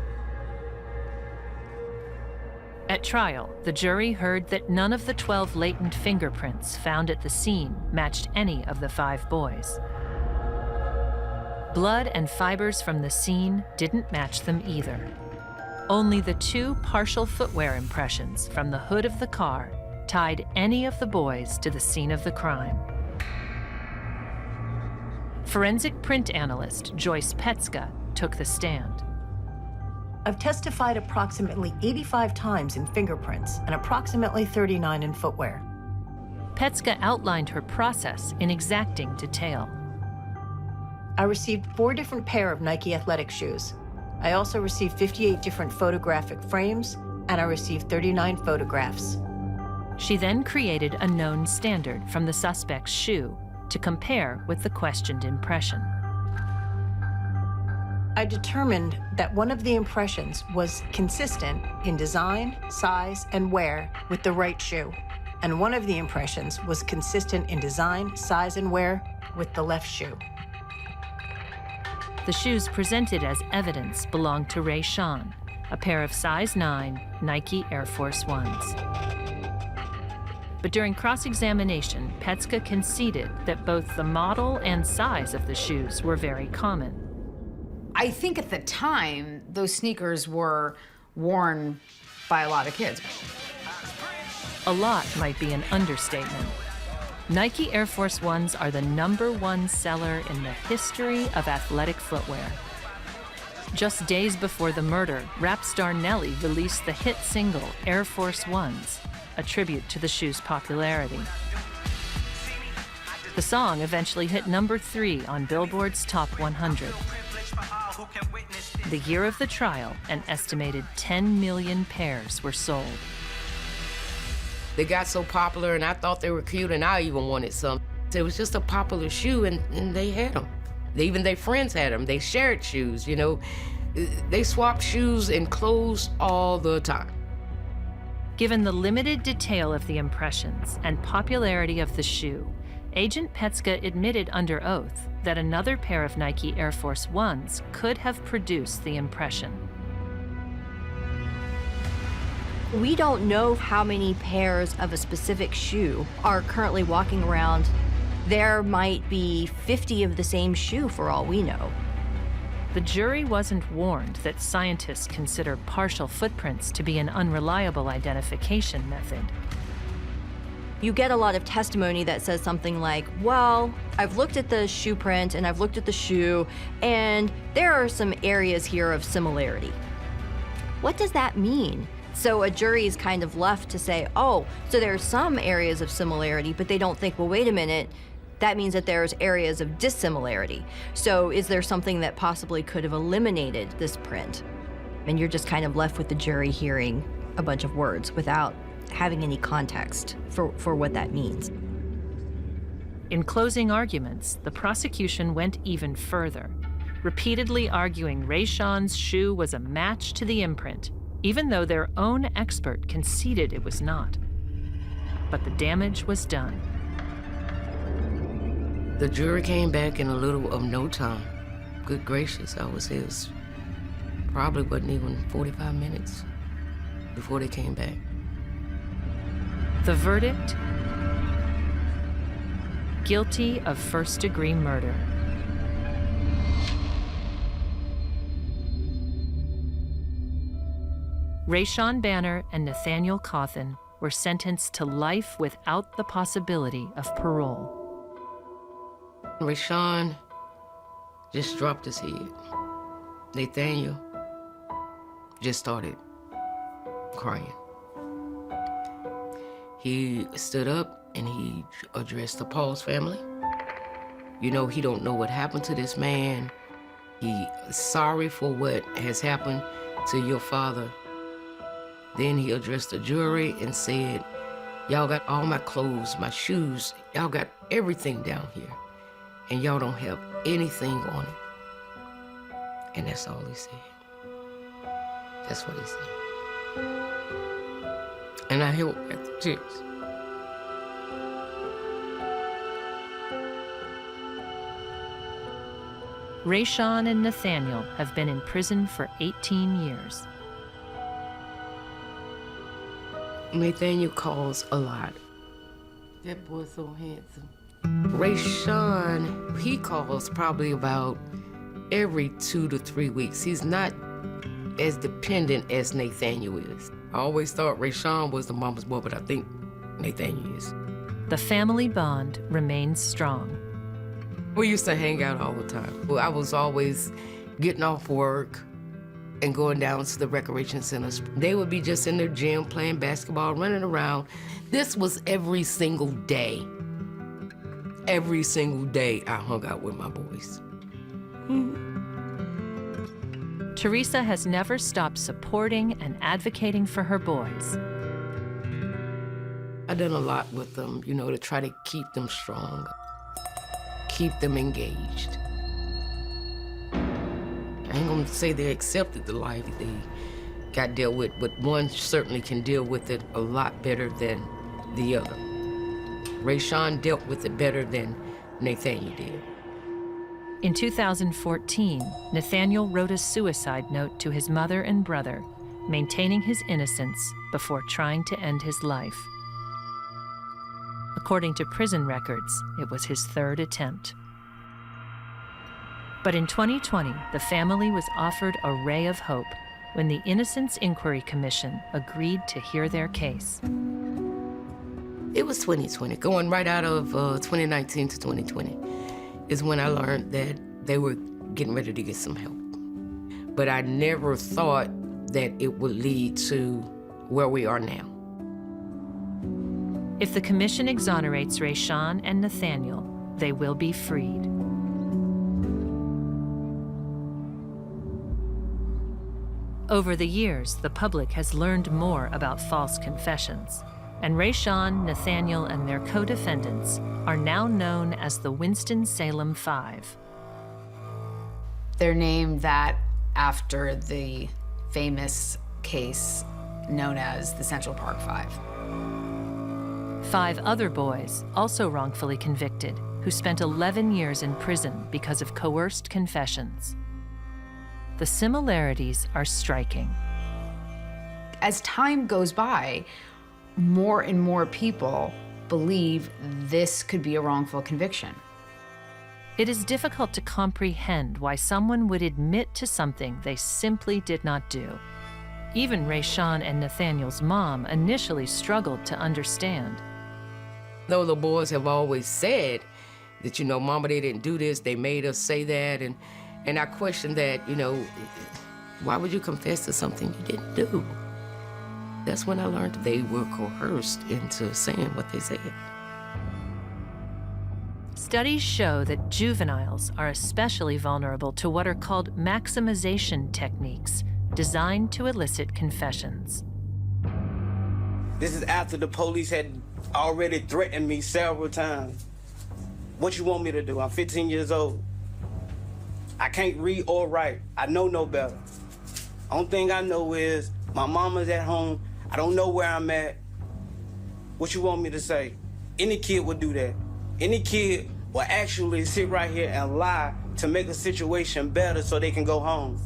At trial, the jury heard that none of the 12 latent fingerprints found at the scene matched any of the 5 boys. Blood and fibers from the scene didn't match them either. Only the 2 partial footwear impressions from the hood of the car tied any of the boys to the scene of the crime. Forensic print analyst Joyce Petska took the stand. I've testified approximately 85 times in fingerprints and approximately 39 in footwear. Petska outlined her process in exacting detail. I received 4 different pair of Nike athletic shoes. I also received 58 different photographic frames, and I received 39 photographs. She then created a known standard from the suspect's shoe to compare with the questioned impression. I determined that one of the impressions was consistent in design, size, and wear with the right shoe, and one of the impressions was consistent in design, size, and wear with the left shoe. The shoes presented as evidence belonged to Rayshawn, a pair of size 9 Nike Air Force Ones. But during cross-examination, Petska conceded that both the model and size of the shoes were very common. I think at the time, those sneakers were worn by a lot of kids. A lot might be an understatement. Nike Air Force Ones are the #1 seller in the history of athletic footwear. Just days before the murder, rap star Nelly released the hit single Air Force Ones, a tribute to the shoe's popularity. The song eventually hit #3 on Billboard's Top 100. The year of the trial, an estimated 10 million pairs were sold. They got so popular, and I thought they were cute, and I even wanted some. It was just a popular shoe, and they had them. Even their friends had them. They shared shoes, you know. They swapped shoes and clothes all the time. Given the limited detail of the impressions and popularity of the shoe, Agent Petska admitted under oath that another pair of Nike Air Force Ones could have produced the impression. We don't know how many pairs of a specific shoe are currently walking around. There might be 50 of the same shoe for all we know. the jury wasn't warned that scientists consider partial footprints to be an unreliable identification method. You get a lot of testimony that says something like, well, I've looked at the shoe print and I've looked at the shoe, and there are some areas here of similarity. What does that mean? So a jury is kind of left to say, oh, so there are some areas of similarity, but they don't think, well, wait a minute, that means that there's areas of dissimilarity. So is there something that possibly could have eliminated this print? And you're just kind of left with the jury hearing a bunch of words without having any context for what that means. In closing arguments, the prosecution went even further, repeatedly arguing Rayshawn's shoe was a match to the imprint, even though their own expert conceded it was not. But the damage was done. The jury came back in a little of no time. Good gracious, I was here. Probably wasn't even 45 minutes before they came back. The verdict? Guilty of first-degree murder. Rayshawn Banner and Nathaniel Cawthon were sentenced to life without the possibility of parole. Rayshawn just dropped his head. Nathaniel just started crying. He stood up and he addressed the Paul's family. You know, he don't know what happened to this man. He is sorry for what has happened to your father. Then he addressed the jury and said, y'all got all my clothes, my shoes, y'all got everything down here, and y'all don't have anything on it. And that's all he said. That's what he said. And I held back the tears. Rayshawn and Nathaniel have been in prison for 18 years. Nathaniel calls a lot. That boy's so handsome. Rayshawn, he calls probably about every 2 to 3 weeks. He's not as dependent as Nathaniel is. I always thought Rayshawn was the mama's boy, but I think Nathaniel is. The family bond remains strong. We used to hang out all the time. Well, I was always getting off work and going down to the recreation centers. They would be just in their gym playing basketball, running around. This was every single day. Every single day I hung out with my boys. Teresa has never stopped supporting and advocating for her boys. I've done a lot with them, you know, to try to keep them strong, keep them engaged. I ain't gonna say they accepted the life they got dealt with, but one certainly can deal with it a lot better than the other. Rayshawn dealt with it better than Nathaniel did. In 2014, Nathaniel wrote a suicide note to his mother and brother, maintaining his innocence before trying to end his life. According to prison records, it was his third attempt. But in 2020, the family was offered a ray of hope when the Innocence Inquiry Commission agreed to hear their case. It was 2020, going right out of 2019 to 2020 is when I learned that they were getting ready to get some help. But I never thought that it would lead to where we are now. If the commission exonerates Rayshawn and Nathaniel, they will be freed. Over the years, the public has learned more about false confessions, and Rayshawn, Nathaniel, and their co-defendants are now known as the Winston Salem Five. They're named that after the famous case known as the Central Park Five. 5 other boys, also wrongfully convicted, who spent 11 years in prison because of coerced confessions. The similarities are striking. As time goes by, more and more people believe this could be a wrongful conviction. It is difficult to comprehend why someone would admit to something they simply did not do. Even Rayshawn and Nathaniel's mom initially struggled to understand. Though the boys have always said that, Mama, they didn't do this, they made us say that, and I questioned that, why would you confess to something you didn't do? That's when I learned they were coerced into saying what they said. Studies show that juveniles are especially vulnerable to what are called maximization techniques designed to elicit confessions. This is after the police had already threatened me several times. What you want me to do? I'm 15 years old. I can't read or write. I know no better. Only thing I know is my mama's at home. I don't know where I'm at. What you want me to say? Any kid would do that. Any kid will actually sit right here and lie to make a situation better so they can go home.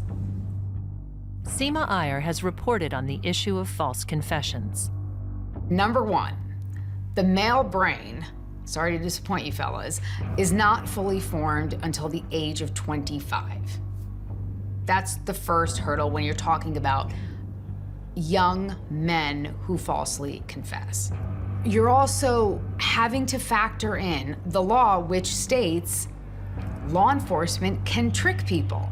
Seema Iyer has reported on the issue of false confessions. Number one, the male brain, sorry to disappoint you fellas, is not fully formed until the age of 25. That's the first hurdle when you're talking about young men who falsely confess. You're also having to factor in the law, which states law enforcement can trick people.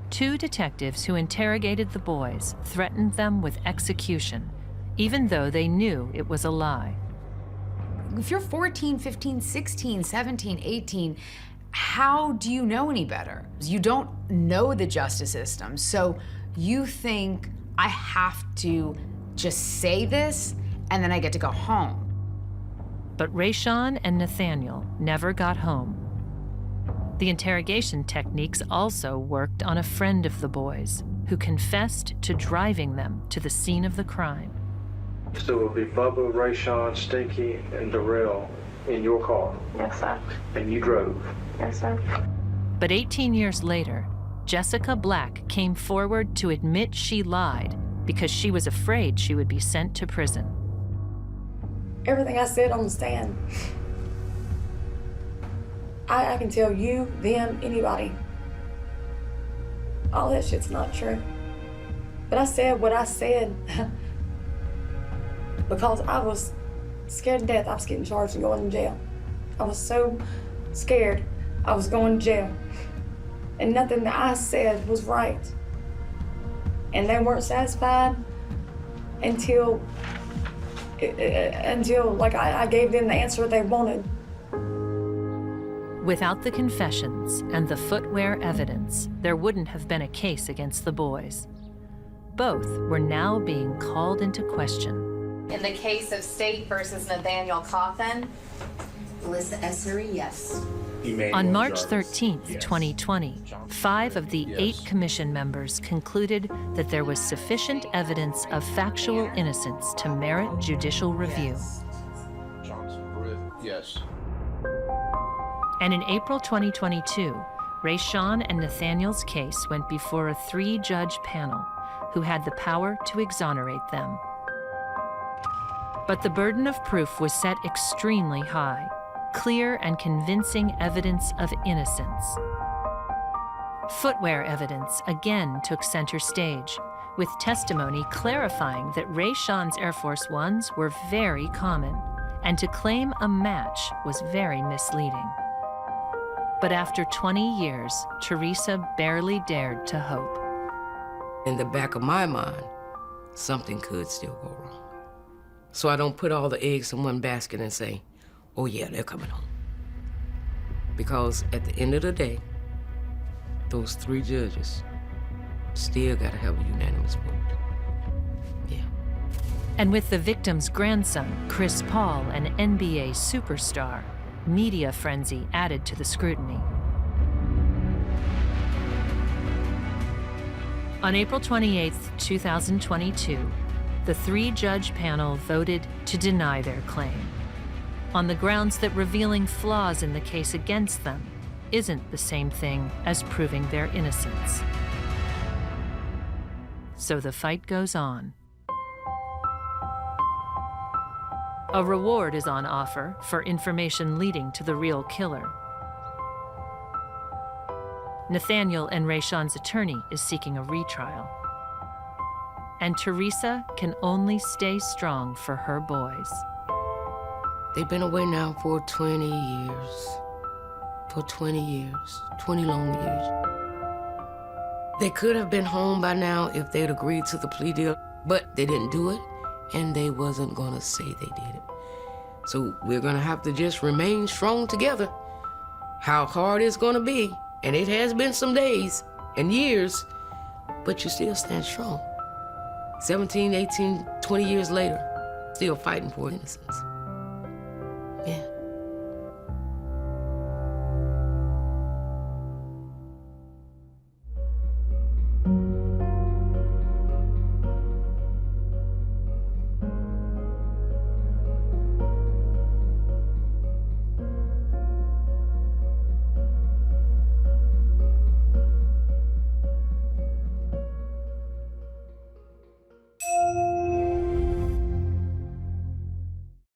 2 detectives who interrogated the boys threatened them with execution, even though they knew it was a lie. If you're 14, 15, 16, 17, 18, how do you know any better? You don't know the justice system, so you think, I have to just say this, and then I get to go home. But Rayshawn and Nathaniel never got home. The interrogation techniques also worked on a friend of the boys, who confessed to driving them to the scene of the crime. So it would be Bubba, Rayshawn, Stinky, and Darrell in your car? Yes, sir. And you drove? Yes, sir. But 18 years later, Jessica Black came forward to admit she lied because she was afraid she would be sent to prison. Everything I said on the stand, I can tell you, them, anybody, all that shit's not true. But I said what I said because I was scared to death I was getting charged and going to jail. I was so scared I was going to jail. And nothing that I said was right. And they weren't satisfied until I gave them the answer they wanted. Without the confessions and the footwear evidence, there wouldn't have been a case against the boys. Both were now being called into question. In the case of State versus Nathaniel Coffin, Melissa Essery, yes. On March 13th, 2020, 5 of the 8 commission members concluded that there was sufficient evidence of factual innocence to merit judicial review. Yes. And in April 2022, Rayshawn and Nathaniel's case went before a 3-judge panel who had the power to exonerate them. But the burden of proof was set extremely high. Clear and convincing evidence of innocence. Footwear evidence again took center stage, with testimony clarifying that Rayshawn's Air Force Ones were very common, and to claim a match was very misleading. But after 20 years, Teresa barely dared to hope. In the back of my mind, something could still go wrong. So I don't put all the eggs in one basket and say, oh yeah, they're coming home. Because at the end of the day, those 3 judges still gotta have a unanimous vote. Yeah. And with the victim's grandson, Chris Paul, an NBA superstar, media frenzy added to the scrutiny. On April 28, 2022, the 3-judge panel voted to deny their claim, on the grounds that revealing flaws in the case against them isn't the same thing as proving their innocence. So the fight goes on. A reward is on offer for information leading to the real killer. Nathaniel and Rayshawn's attorney is seeking a retrial. And Teresa can only stay strong for her boys. They've been away now for 20 years. For 20 years, 20 long years. They could have been home by now if they'd agreed to the plea deal, but they didn't do it, and they wasn't gonna say they did it. So we're gonna have to just remain strong together. How hard it's gonna be, and it has been some days and years, but you still stand strong. 17, 18, 20 years later, still fighting for innocence. Yeah.